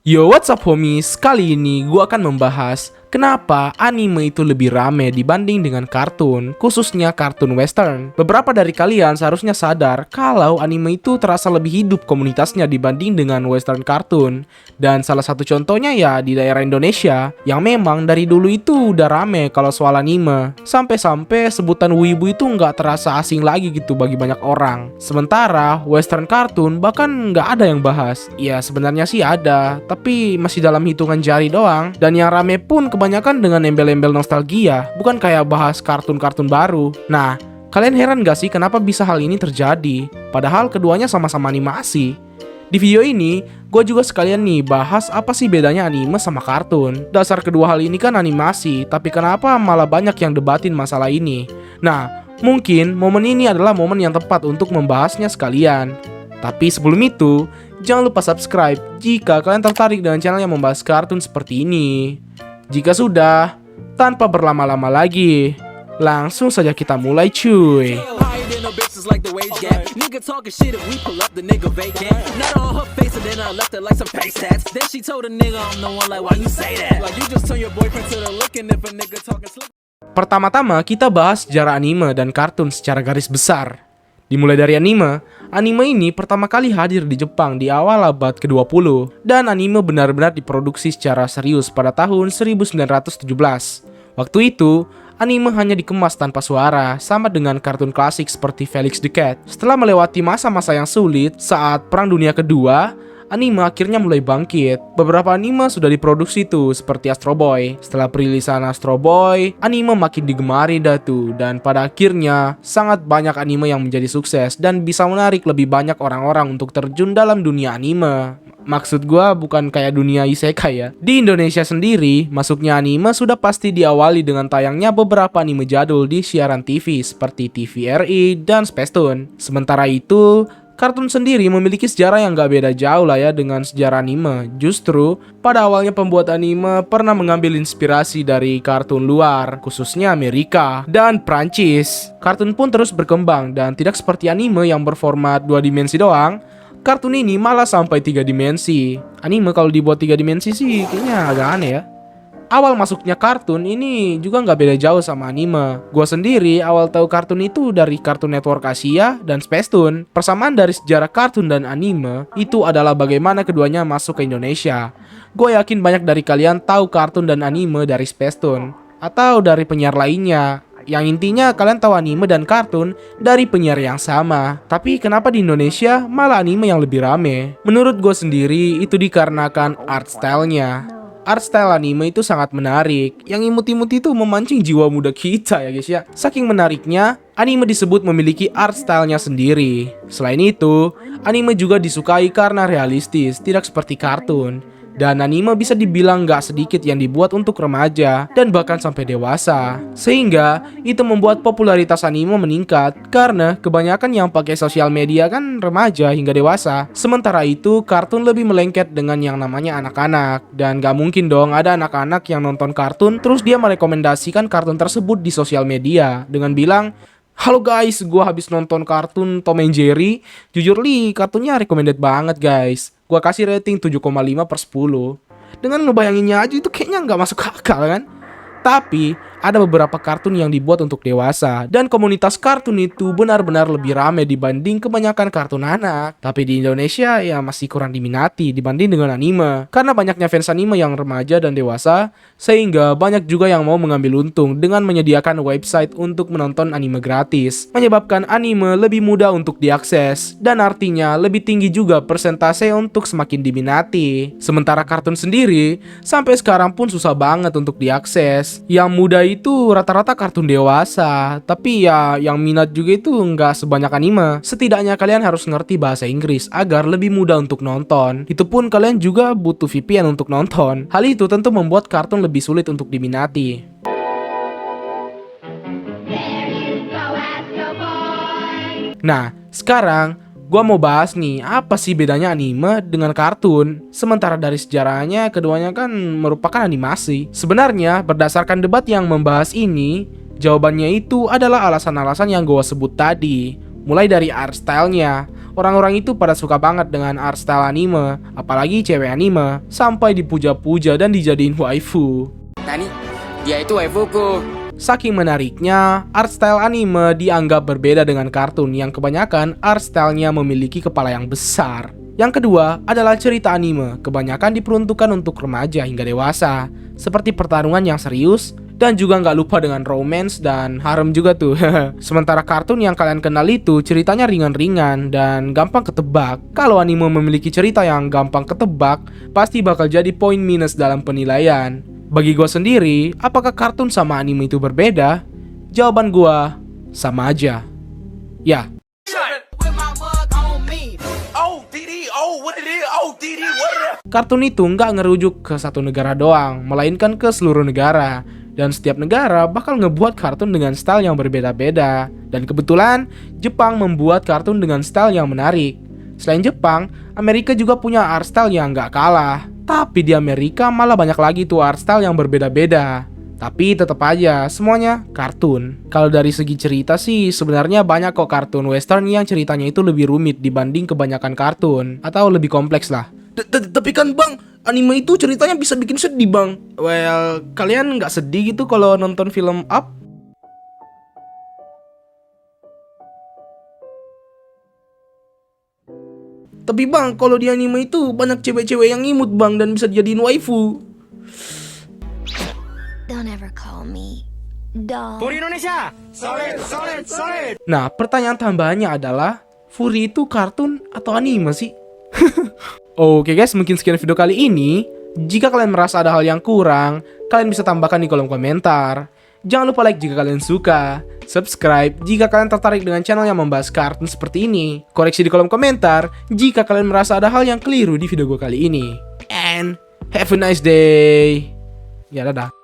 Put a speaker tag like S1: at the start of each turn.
S1: Yo, what's up homies? Kali ini gue akan membahas kenapa anime itu lebih rame dibanding dengan kartun, khususnya kartun western. Beberapa dari kalian seharusnya sadar kalau anime itu terasa lebih hidup komunitasnya dibanding dengan western kartun. Dan salah satu contohnya ya di daerah Indonesia, yang memang dari dulu itu udah rame kalau soal anime. Sampai-sampai sebutan wibu itu nggak terasa asing lagi gitu bagi banyak orang. Sementara western kartun bahkan nggak ada yang bahas. Ya sebenarnya sih ada, tapi masih dalam hitungan jari doang. Dan yang rame pun kebanyakan dengan embel-embel nostalgia, bukan kayak bahas kartun-kartun baru. Nah, kalian heran gak sih kenapa bisa hal ini terjadi? Padahal keduanya sama-sama animasi. Di video ini, gue juga sekalian nih bahas apa sih bedanya anime sama kartun. Dasar kedua hal ini kan animasi, tapi kenapa malah banyak yang debatin masalah ini? Nah, mungkin momen ini adalah momen yang tepat untuk membahasnya sekalian. Tapi sebelum itu, jangan lupa subscribe jika kalian tertarik dengan channel yang membahas kartun seperti ini. Jika sudah, tanpa berlama-lama lagi, langsung saja kita mulai cuy. Pertama-tama kita bahas sejarah anime dan kartun secara garis besar. Dimulai dari anime ini pertama kali hadir di Jepang di awal abad ke-20 dan anime benar-benar diproduksi secara serius pada tahun 1917. Waktu itu, anime hanya dikemas tanpa suara, sama dengan kartun klasik seperti Felix the Cat. Setelah melewati masa-masa yang sulit saat Perang Dunia Kedua, anime akhirnya mulai bangkit. Beberapa anime sudah diproduksi tuh, seperti Astro Boy. Setelah perilisan Astro Boy, anime makin digemari dah tuh. Dan pada akhirnya, sangat banyak anime yang menjadi sukses dan bisa menarik lebih banyak orang-orang untuk terjun dalam dunia anime. Maksud gua bukan kayak dunia isekai ya. Di Indonesia sendiri, masuknya anime sudah pasti diawali dengan tayangnya beberapa anime jadul di siaran TV seperti TVRI dan Spacetoon. Sementara itu, kartun sendiri memiliki sejarah yang gak beda jauh lah ya dengan sejarah anime. Justru, pada awalnya pembuat anime pernah mengambil inspirasi dari kartun luar, khususnya Amerika dan Prancis. Kartun pun terus berkembang dan tidak seperti anime yang berformat 2 dimensi doang. Kartun ini malah sampai 3 dimensi. Anime kalau dibuat 3 dimensi sih kayaknya agak aneh ya. Awal masuknya kartun ini juga nggak beda jauh sama anime. Gua sendiri awal tahu kartun itu dari Cartoon Network Asia dan Spacetoon. Persamaan dari sejarah kartun dan anime itu adalah bagaimana keduanya masuk ke Indonesia. Gue yakin banyak dari kalian tahu kartun dan anime dari Spacetoon atau dari penyiar lainnya. Yang intinya kalian tahu anime dan kartun dari penyiar yang sama. Tapi kenapa di Indonesia malah anime yang lebih rame? Menurut gue sendiri itu dikarenakan art style-nya. Art style anime itu sangat menarik. Yang imut-imut itu memancing jiwa muda kita ya guys ya. Saking menariknya, anime disebut memiliki art style-nya sendiri. Selain itu, anime juga disukai karena realistis, tidak seperti kartun. Dan anime bisa dibilang gak sedikit yang dibuat untuk remaja dan bahkan sampai dewasa. Sehingga itu membuat popularitas anime meningkat karena kebanyakan yang pakai sosial media kan remaja hingga dewasa. Sementara itu kartun lebih melengket dengan yang namanya anak-anak. Dan gak mungkin dong ada anak-anak yang nonton kartun terus dia merekomendasikan kartun tersebut di sosial media dengan bilang, "Halo guys, gua habis nonton kartun Tom and Jerry. Jujur li, kartunnya recommended banget guys. Gua kasih rating 7,5/10. Dengan ngebayanginnya aja itu kayaknya nggak masuk akal kan? Tapi ada beberapa kartun yang dibuat untuk dewasa dan komunitas kartun itu benar-benar lebih ramai dibanding kebanyakan kartun anak. Tapi di Indonesia ya masih kurang diminati dibanding dengan anime. Karena banyaknya fans anime yang remaja dan dewasa, sehingga banyak juga yang mau mengambil untung dengan menyediakan website untuk menonton anime gratis. Menyebabkan anime lebih mudah untuk diakses dan artinya lebih tinggi juga persentase untuk semakin diminati. Sementara kartun sendiri sampai sekarang pun susah banget untuk diakses. Yang mudah itu rata-rata kartun dewasa, tapi ya yang minat juga itu nggak sebanyak anime. Setidaknya kalian harus ngerti bahasa Inggris agar lebih mudah untuk nonton. Itu pun kalian juga butuh VPN untuk nonton. Hal itu tentu membuat kartun lebih sulit untuk diminati. Nah, sekarang gua mau bahas nih, apa sih bedanya anime dengan kartun? Sementara dari sejarahnya, keduanya kan merupakan animasi. Sebenarnya, berdasarkan debat yang membahas ini, jawabannya itu adalah alasan-alasan yang gua sebut tadi. Mulai dari art style-nya. Orang-orang itu pada suka banget dengan art style anime, apalagi cewek anime, sampai dipuja-puja dan dijadiin waifu.
S2: Nani, dia itu waifuku.
S1: Saking menariknya, art style anime dianggap berbeda dengan kartun yang kebanyakan art stylenya memiliki kepala yang besar. Yang kedua adalah cerita anime, kebanyakan diperuntukkan untuk remaja hingga dewasa, seperti pertarungan yang serius, dan juga nggak lupa dengan romance dan harem juga tuh. Sementara kartun yang kalian kenal itu ceritanya ringan-ringan dan gampang ketebak. Kalau anime memiliki cerita yang gampang ketebak, pasti bakal jadi poin minus dalam penilaian. Bagi gua sendiri, apakah kartun sama anime itu berbeda? Jawaban gua, sama aja. Ya. Kartun itu nggak ngerujuk ke satu negara doang, melainkan ke seluruh negara. Dan setiap negara bakal ngebuat kartun dengan style yang berbeda-beda. Dan kebetulan, Jepang membuat kartun dengan style yang menarik. Selain Jepang, Amerika juga punya art style yang nggak kalah. Tapi di Amerika malah banyak lagi tuh art style yang berbeda-beda. Tapi tetap aja, semuanya kartun. Kalau dari segi cerita sih, sebenarnya banyak kok kartun western yang ceritanya itu lebih rumit dibanding kebanyakan kartun. Atau lebih kompleks lah. Tapi kan bang, anime itu ceritanya bisa bikin sedih bang. Well, kalian nggak sedih gitu kalau nonton film Up? Tapi bang, kalau di anime itu banyak cewek-cewek yang imut bang dan bisa dijadiin waifu.
S3: Don't ever call me doll.
S2: Puri Indonesia. Solid.
S1: Nah, pertanyaan tambahannya adalah, Furi itu kartun atau anime sih? Oke guys, mungkin sekian video kali ini. Jika kalian merasa ada hal yang kurang, kalian bisa tambahkan di kolom komentar. Jangan lupa like jika kalian suka, subscribe jika kalian tertarik dengan channel yang membahas kartun seperti ini, koreksi di kolom komentar jika kalian merasa ada hal yang keliru di video gue kali ini. And have a nice day. Ya, dadah.